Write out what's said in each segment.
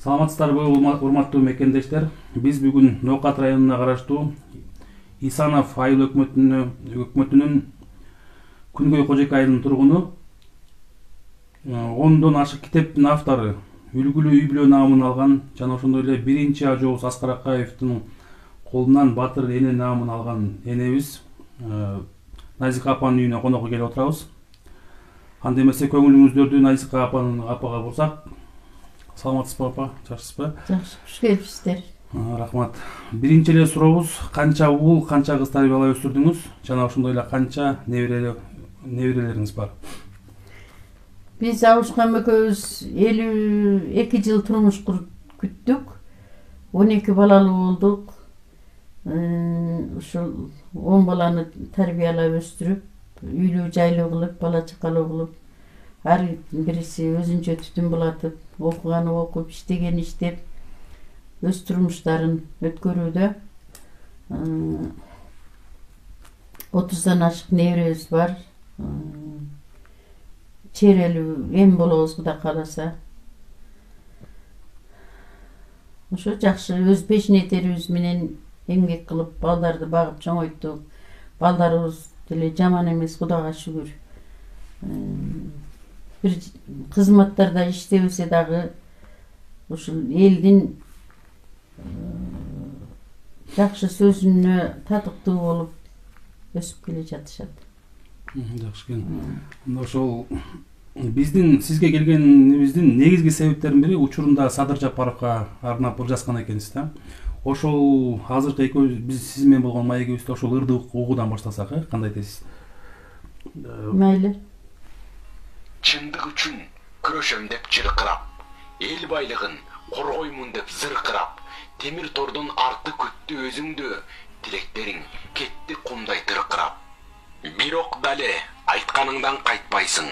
Саламатсыздарбы урматтуу мекендештер. Биз бүгүн Ноокат районуна караштуу Исанов айыл өкмөтүнүн Күнгөй Кожойке айылынын тургуну 10дон ашык китептин автору, үлгүлүү үй-бүлө наамын алган жана ошондой эле биринчи Ажообуз Аскар Акаевдин колунан батыр эне наамын алган энебиз Назика апанын үйүнө конокко келип отурабыз. Анда эмесе көңүлүңүздөрдү Назика апага бурсак. Саламатсызбы апа, жакшысызбы? Жакшы, куш келипсиздер. Рахмат. Биринчи эле сурообуз, канча уул, канча кыз тарбиялап өстүрдүңүз жана ошондой эле канча неберелериңиз бар? Биз Абушкан экөөбүз 52 жыл турмуш күттүк. 12 балалуу болдук. Ушул 10 баланы тарбиялап өстүрүп, үйлүү жайлуу кылып, бала чакалуу кылып, ар бириси өзүнчө түтүн булатып, окуганы окуп, иштегени иштеп, өз турмуштарын өткөрүүдө. 30дан ашык неберебиз бар. Чейрелүү эм болобуз Кудай кааласа. Ошо жакшы өз пешинетерибиз менен эмгек кылып, балдарды багып чоңойттук. Балдарыбыз деле жаман эмес, Кудайга шүгүр. Бир кызматтарда иштебесе дагы ушул элдин жакшы сөзүнө татыктуу болуп өсүп келе жатышат. Жакшы экен. Ошол биздин сизге келгенибиздин негизги себептеринин бири учурунда Садыр Жапаровго арнап жазган экенсиз да. Ошол азыркы экөөбүз биз сиз менен болгон маегибизди ошол ырды угуудан баштасак, кандай дейсиз? Мейли. Чындык үчүн күрөшөм деп чыркырап, эл байлыгын коргоймун деп зыркырап, темир тордун арты күттү өзүңдү, тилектериң кетти кумдай тыркырап. Бирок дале айтканыңдан кайтпайсың,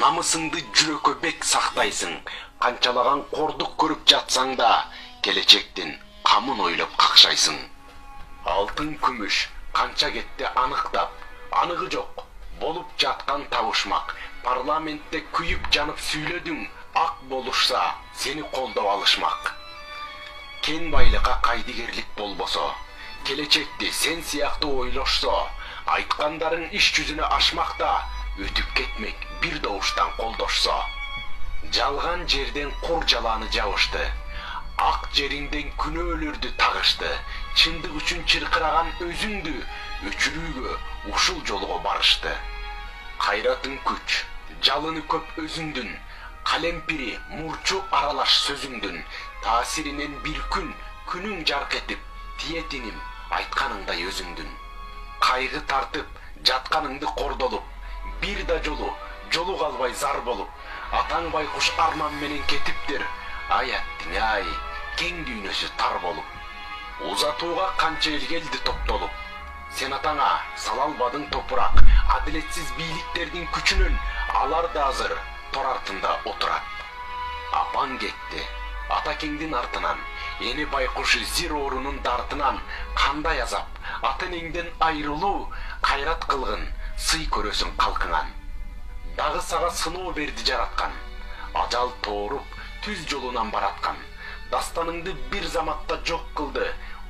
намысыңды жүрөккө бек сактайсың, канчалаган кордук көрүп жатсаң да, келечектин камын ойлоп какшайсың. Алтын күмүш канча кетти аныктап, аныгы жок, болуп жаткан табышмак. Парламентте күйүп жанып сүйлөдүң, ак болушса, сени колдоп алышмак. Кен байлыкка кайдыгерлик болбосо, келечекти сен сыяктуу ойлошсо, айткандарың иш жүзүнө ашмакта, өтүп кетмек бир добуштан колдошсо. Жалган жерден кур жаланы жабышты, ак жериңден күнөөлөрдү тагышты, чындык үчүн чыркыраган өзүңдү өчүрүүгө ушул жолго барышты. Кайратың күч, жалыны көп өзүңдүн, калемпири мурчу аралаш сөзүңдүн, таасиринен бир күнүң жарк этип, тиетиним айтканыңдай өзүңдүн. Кайгы тартып, жатканыңды кордолуп, бир да жолу калбай зар болуп, атаң байкуш арман менен кетиптир, аяттың ай, кең дүйнөсү тар болуп. Узатууга канча эл келди топтолуп, сен атаңа сала албадың топурак, адилетсиз бийликтердин күчүнөн алар да азыр тор артында отурат. Апаң кетти, атакеңдин артынан, эне байкуш зир оорунун дартынан, кандай азап, ата-энеңден айрылуу, кайрат кылгын, сый көрөсүң калкыңан. Дагы сага сыноо берди жараткан, ажал тооруп, түз жолунан бараткан. Дастаныңды бир заматта жок кылды,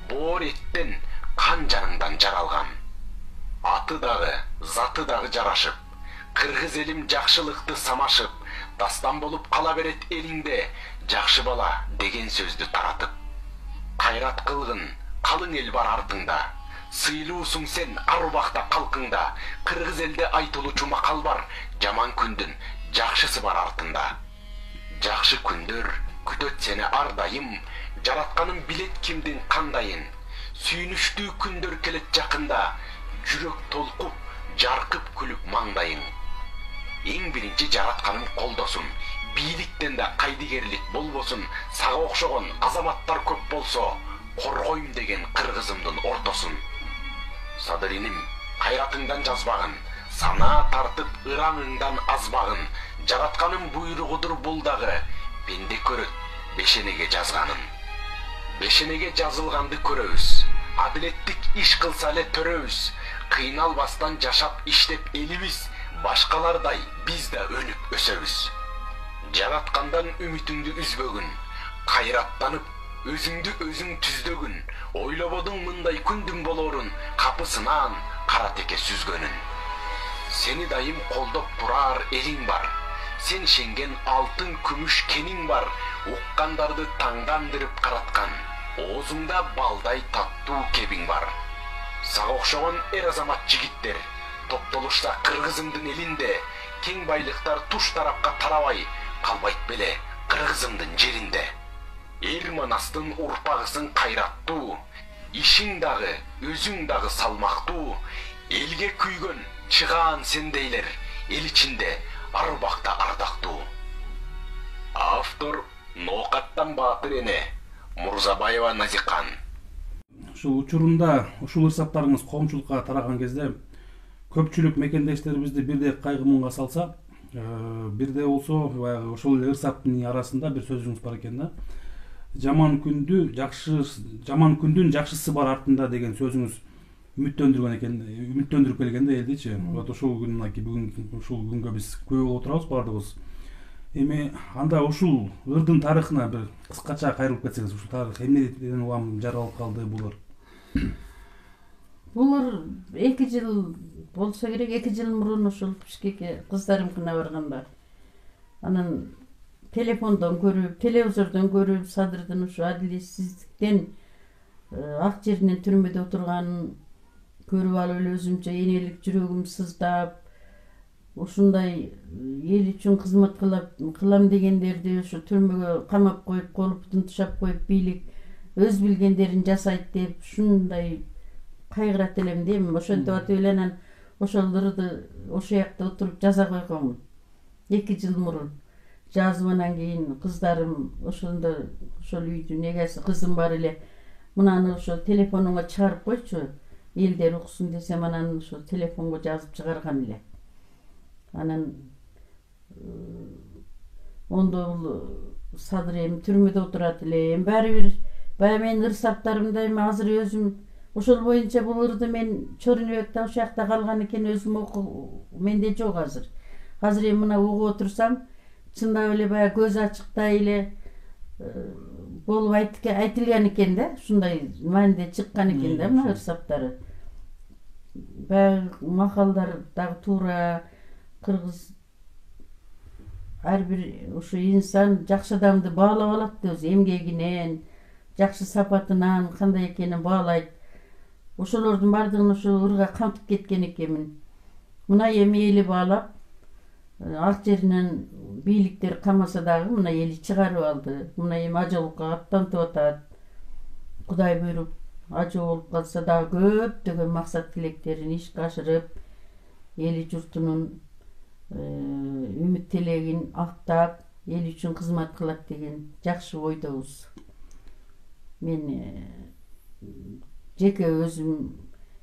боор эттен, кан жаныңдан жаралган. Аты дагы, заты дагы жарашып, кыргыз элим жакшылыкты самашып, дастан болуп кала берет элиңде, жакшы бала деген сөздү таратып. Кайрат кылгын, калың эл бар артыңда, сыйлуусуң сен ар убакта калкыңда, кыргыз элде айтылуучу макал бар, жаман күндүн жакшысы бар артында. Жакшы күндөр күтөт сени ар дайым, жаратканың билет кимдин кандайын. Сүйүнүштүү күндөр келет жакында, жүрөк толкуп, жаркып күлүп маңдайың. Эң биринчи жаратканым колдосун, бийликтен да кайдыгерлик болбосун, сага окшогон азаматтар көп болсо, коргойм деген кыргызымдын ортосун. Садыриним, кайратыңдан жазбагын, санаа тартып ыраңыңдан азбагын, жаратканым буйругудур бул дагы, пенде көрөт бешенеге жазганын. Бешенеге жазылганды көрөбүз, адилеттик иш кылса эле төрөбүз, кыйналбастан жашап иштеп элибиз, башкалардай биз да өнүп өсөбүз. Жараткандан үмүтүңдү үзбөгүн, Кайраттанып, өзүңдү өзүң түздөгүн, ойлободуң мындай күндүн болорун, капысынан кара теке сүзгөнүн. Сени дайым колдоп турар элиң бар. Сен шенген алтын күмүш кениң бар. Уккандарды таңдандырып караткан. Оозуңда балдай таттуу кебиң бар. Сага окшогон эр азамат жигиттер топтолушса кыргызымдын элинде, кең байлыктар туш тарапка тарабай калбайт беле кыргызымдын жеринде. Эл манастын урпагысың кайраттуу, ишиң дагы, өзүң дагы салмактуу, элге күйгөн чыгаан сендейлер, эл ичинде ар убакта ардактуу. Автор Ноокаттан Баатыр эне, Мурзабаева Назикан. Ушул учурунда ушул ырсаптарыңыз коомчулукка тараган кезде көпчүлүк мекендештерибизди бирдей кайгы муңга салса, бирде болсо баягы ошол эле ырсаптын арасында бир сөзүңүз бар экен да. Жаман күндүн жакшысы бар артында деген сөзүңүз үмүттөндүргөн экен, үмүттөндүрүп келген да элдичи. Вот ошол бүгүн ушул күнгө биз күбө болуп турабыз баардыгыбыз. Эми анда ушул ырдын тарыхына бир кыскача кайрылып кетсеңиз, ушул тарых эмнеден улам жаралып калды булар? Булар 2 жыл болсо керек, 2 жыл мурун ушул Бишкекке кыздарымкына барганда. Анан телефондон көрүп, телевизордон көрүп, Садырдын ушу адилетсиздиктен ак жеринен түрмөдө отурганын көрүп алып эле өзүмчө энелик жүрөгүм сыздап, ушундай эл үчүн кызмат кылам дегендерди ушу түрмөгө камап коюп, колу бутун тушап коюп, бийлик өз билгендерин жасайт деп ушундай кайгырат элем дейм. Ошентип атып эле анан ошол ырды ошол жакта отуруп жаза койгонмун 2 жыл мурун. Жазып анан кийин кыздарым ошондо ошол үйдүн эгеси кызым бар эле, мынаны ошо телефонуңа чыгарып койчу, элдер уксун десем, анан ошо телефонго жазып чыгарган эле. Анан ондо бул Садыр эми түрмөдө отурат эле. Эми баары бир баягы менин ырсаптарымда эми азыр өзүм ошол боюнча бул ырды мен Чорнобекте ошол жакта калган экен, өзүм окуу менде жок азыр. Азыр эми мына угуп отурсам, чындап эле баягы көз ачыктай эле болуп айтылган экен да, ушундай мааниде чыккан экен да мына ырсаптары. Баягы макалдар дагы туура, кыргыз ар бир ушу инсан жакшы адамды баалап алат да, өзү эмгегинен, жакшы сапатынан кандай экенин баалайт. Ошолордун бардыгын ошол ырга камтып кеткен экенмин. Мына эми эли баалап, ак жеринен бийликтер камаса дагы мына эли чыгарып алды. Мына эми ажоолукка аттантып атат. Кудай буйруп, ажоо болуп калса дагы көптөгөн максат тилектерин ишке ашырып, эли журтунун үмүт тилегин актап, эл үчүн кызмат кылат деген жакшы ойдобуз. Мен жеке өзүм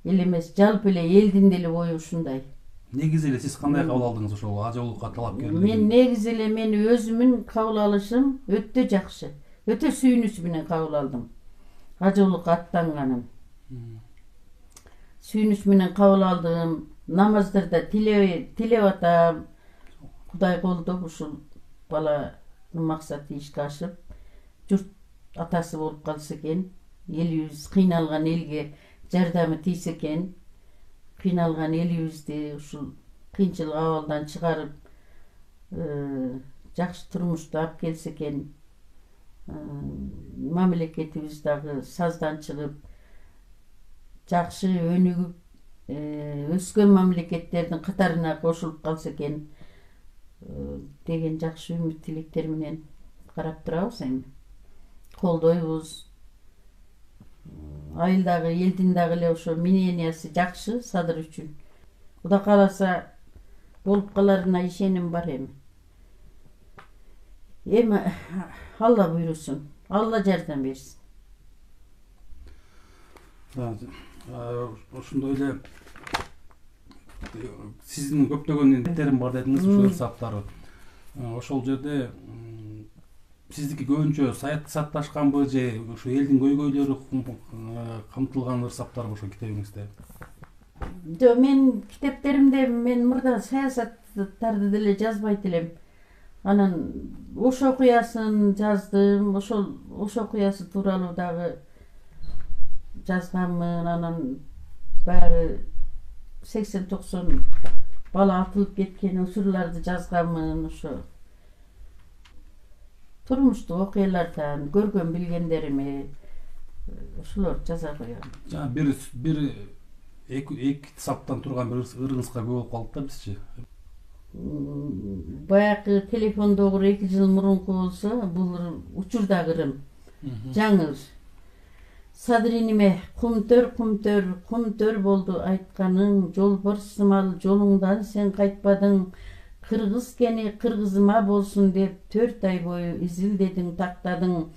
эле эмес, жалпы эле элдин деле ою ушундай. Негизи эле сиз кандай кабыл алдыңыз ошол ажоолукка талапкерлигин? Мен негизи эле мен өзүмүн кабыл алышым өтө жакшы, өтө сүйүнүч менен кабыл алдым ажоолукка аттанганын. Сүйүнүч менен кабыл алдым, намаздарда тилеп атам. Кудай колдоп ушул баланын максаты ишке ашып, журт атасы болуп калса экен, элибиз кыйналган элге жардамы тийсе экен, кыйналган элибизди ушул кыйынчылык абалдан чыгарып, жакшы турмушта алып келсе экен, мамлекетибиз дагы саздан чыгып, жакшы өнүгүп өскөн мамлекеттердин катарына кошулуп калса экен деген жакшы үмүт тилектер менен карап турабыз. Эми колдойбуз. Айылдагы элдин дагы эле ошо мнениясы жакшы Садыр үчүн. Кудай кааласа болуп каларына ишеним бар эми. Эми Алла буйрусун, Алла жардам берсин. Ошондой эле сиздин көптөгөн ниеттерим бар дедиңиз, ушул ырсаптары. Ошол жерде сиздики көбүнчө саясатташканбы же ушу элдин көйгөйлөрү камтылган ырсаптарбы ошол китебиңизде? Жок, мен китептеримде мен мурда саясаттарды деле жазбайт элем. Анан ошо окуясын жаздым, ошол окуясы тууралуу дагы жазганмын. Анан баары 80-90 бала атылып кеткен учурларды жазганмын. Ошо турмуштук окуялардан көргөн билгендерими ошолорду жаза коём. Жана бир эки саптан турган бир ырыңызга көп болуп калды да бизчи. Баягы телефондогу 2 жыл мурунку болсо, бул учурдагы ырым. Жаңы Садриниме кумтөр болду айтканың, жолборс сымал жолуңдан сен кайтпадың, кыргыз кени кыргызыма болсун деп 4 ай бою изилдедиң, тактадың.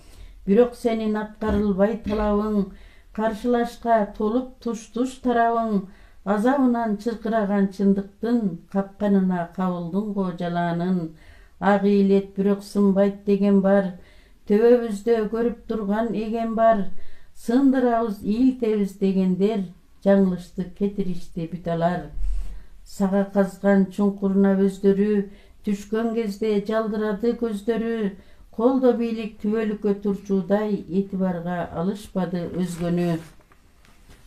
Бирок сенин аткарылбай талабың, каршылашка толуп туш тарабың, азабынан чыркыраган чындыктын капканына кабылдың го жалаанын. Ак ийлет бирок сынбайт деген бар, төбөбүздө көрүп турган эген бар. Сындырабыз, ийилтебиз дегендер, жаңылышты кетиришти бүт алар. Сага казган чуңкуруна өздөрү, түшкөн кезде жалдырады көздөрү. Колдо бийлик түбөлүккө турчудай, этибарга алышпады өзгөнү.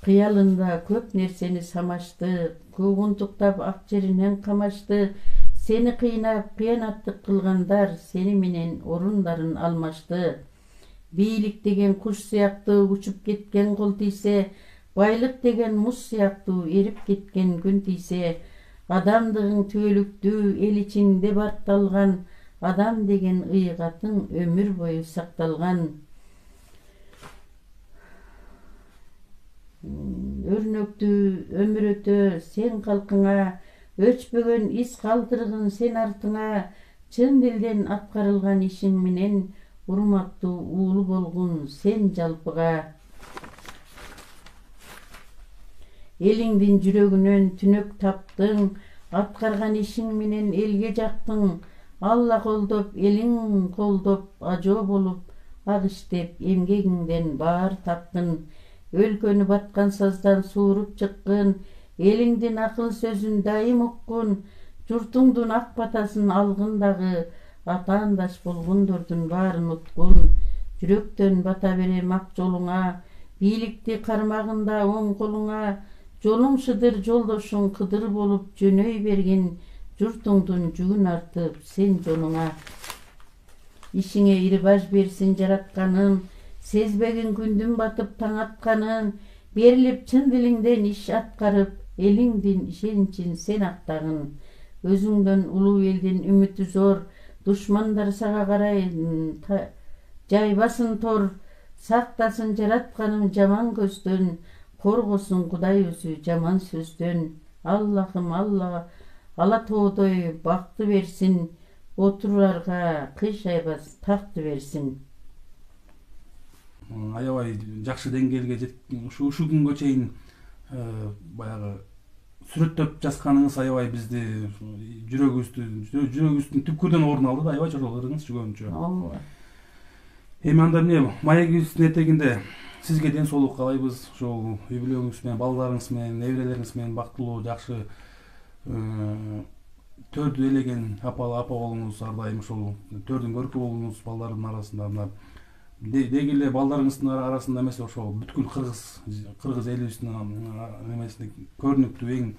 Кыялында көп нерсени самашты, куугунтуктап ак жеринен камашты. Сени кыйнап, кыянаттык кылгандар, сени менен орундарын алмашты. Бийлик деген куш сыяктуу учуп кеткен кол тийсе, байлык деген муз сыяктуу эрип кеткен күн тийсе, адамдыгың түбөлүктүү эл ичинде барталган, адам деген ыйыгатың өмүр бою сакталган. Өрнөктүү өмүр өтө сен калкыңа, өчпөгөн из калтыргын сен артыңа, чын дилден аткарылган ишиң менен урматтуу уулу болгун сен жалпыга. Элиңдин жүрөгүнөн түнөк таптың, аткарган ишиң менен элге жактың. Алла колдоп, элиң колдоп, ажоо болуп, ак иштеп, эмгегиңден баар таптың. Өлкөнү баткан саздан сууруп чыккын, элиңдин акыл сөзүн дайым уккун. Журтуңдун ак батасын алгын дагы, атаандаш болгондордун баарын уткун. Жүрөктөн бата берем ак жолуңа, бийликти кармагында оң колуңа. Жолуң шыдыр, жолдошуң кыдыр болуп жөнөй бергин, журтуңдун жүгүн артып сен жонуңа. Ишиңе ирбаж берсин жаратканым, сезбегин күндүн батып таң атканын. Берилип чын дилиңден иш аткарып, элиңдин ишенчин сен актагын. Өзүңдөн улуу элдин үмүтү зор, душмандар сага карай жайбасын тор. Сактасын жаратканым жаман көздөн, коргосун Кудай өзү жаман сөздөн. Аллахым Алла ала тоодой бакты берсин, отурарга кыйшайбас такты берсин. Аябай жакшы деңгээлге жеткен ушу күнгө чейин баягы сүрөттөп жазганыңыз аябай бизди жүрөгүбүздүн түпкүрүнөн орун алды да, аябай ошол ырыңыз көбүнчө. Ооба. Эми анда эмне маегибиздин этегинде сизге ден соолук каалайбыз. Ошол үй бүлөңүз менен, балдарыңыз менен, неберелериңиз менен бактылуу, жакшы төрдү элеген апа болуңуз, ар дайым ошол төрдүн көркү болуңуз балдардын арасында. Деги эле балдарыңыздын арасында эмес, ошол бүткүл кыргыз элибиздин немесинде көрүнүктүү эң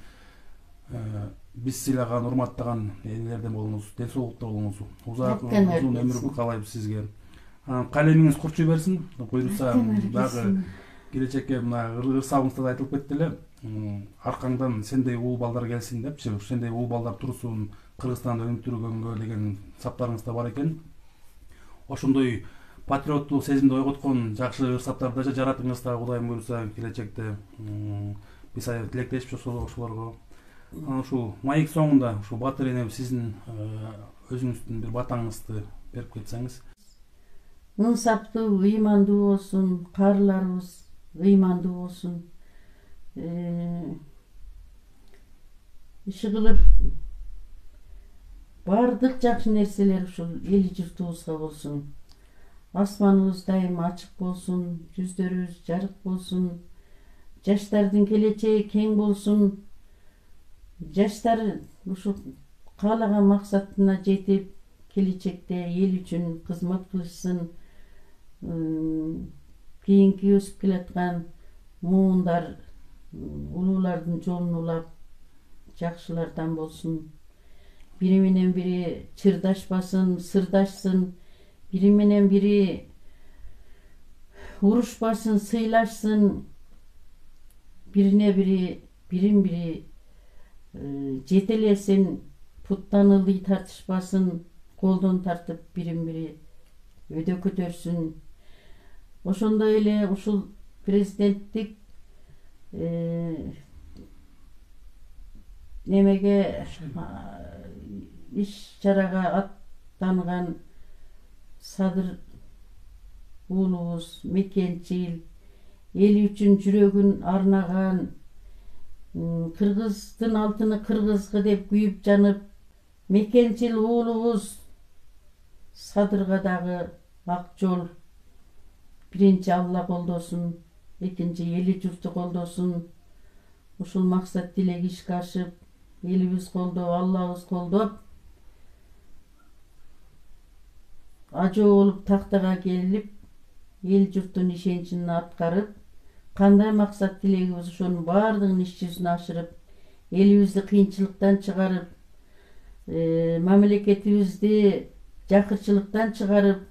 биз сыйлаган, урматтаган энелерден болуңуз, ден соолукта болуңуз, узун өмүр каалайбыз сизге. Калемиңиз курчуй берсин. Буйрса дагы келечекке мына ырсабыңызда да айтылып кетти эле. Аркаңдан сендей уул балдар келсин депчи, сендей уул балдар турсун Кыргызстанды өнүктүргөнгө деген саптарыңыз да бар экен. Ошондой патриоттук сезимди ойготкон жакшы ырсаптарды жаратыңыз да, Кудайым буйрса келечекте. Биз тилектешпиз ошолорго. Ушул маек соңунда ушул Батыр эне сиздин өзүңүздүн бир батаңызды берип кетсеңиз. Ынсаптуу, ыймандуу болсун, каарыларыбыз ыймандуу болсун. Иши кылып бардык жакшы нерселер ушул эли журтубузга болсун. Асманыбыз дайым ачык болсун, жүздөрүбүз жарык болсун. Жаштардын келечеги кең болсун. Жаштар ушу каалаган максатына жетип, келечекте эл үчүн кызмат кылышсын, кийинки өсүп келаткан муундар улуулардын жолун улап жакшылардан болсун. Бири менен бири чырдашпасын, сырдашсын, бири менен бири урушпасын, сыйлашсын, бирин бири жетелесин, путтан ылдый тартышпасын, колдон тартып бирин бири өйдө көтөрсүн. Ошондой эле ушул президенттик немеге иш чарага аттанган Садыр уулубуз мекенчил, эл үчүн жүрөгүн арнаган, кыргыздын алтыны кыргызгы деп күйүп жанып, мекенчил уулубуз Садырга дагы ак жол. Биринчи Алла колдосун, экинчи эли журту колдосун. Ушул максат тилек ишке ашып, элибиз колдоп, Аллабыз колдоп, ажоо болуп тактага келип, эл журттун ишеничин аткарып, кандай максат тилегибиз ошонун баардыгын иш жүзүнө ашырып, элибизди кыйынчылыктан чыгарып, мамлекетибизди жакырчылыктан чыгарып,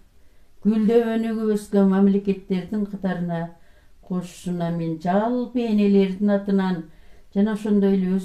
гүлдөп өнүгүп өскөн мамлекеттердин катарына кошушуна мен жалпы энелердин атынан жана ошондой эле